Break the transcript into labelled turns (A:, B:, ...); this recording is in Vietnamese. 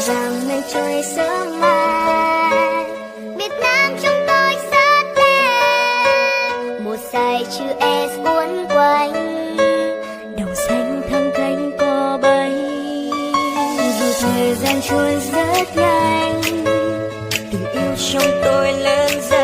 A: rằng mình trôi sớm mai. Việt Nam trong tôi rất đẹp, một dải chữ S uốn quanh, đồng xanh thăng cánh cò bay. Dù thời gian trôi rất nhanh, tình yêu trong tôi lớn dần.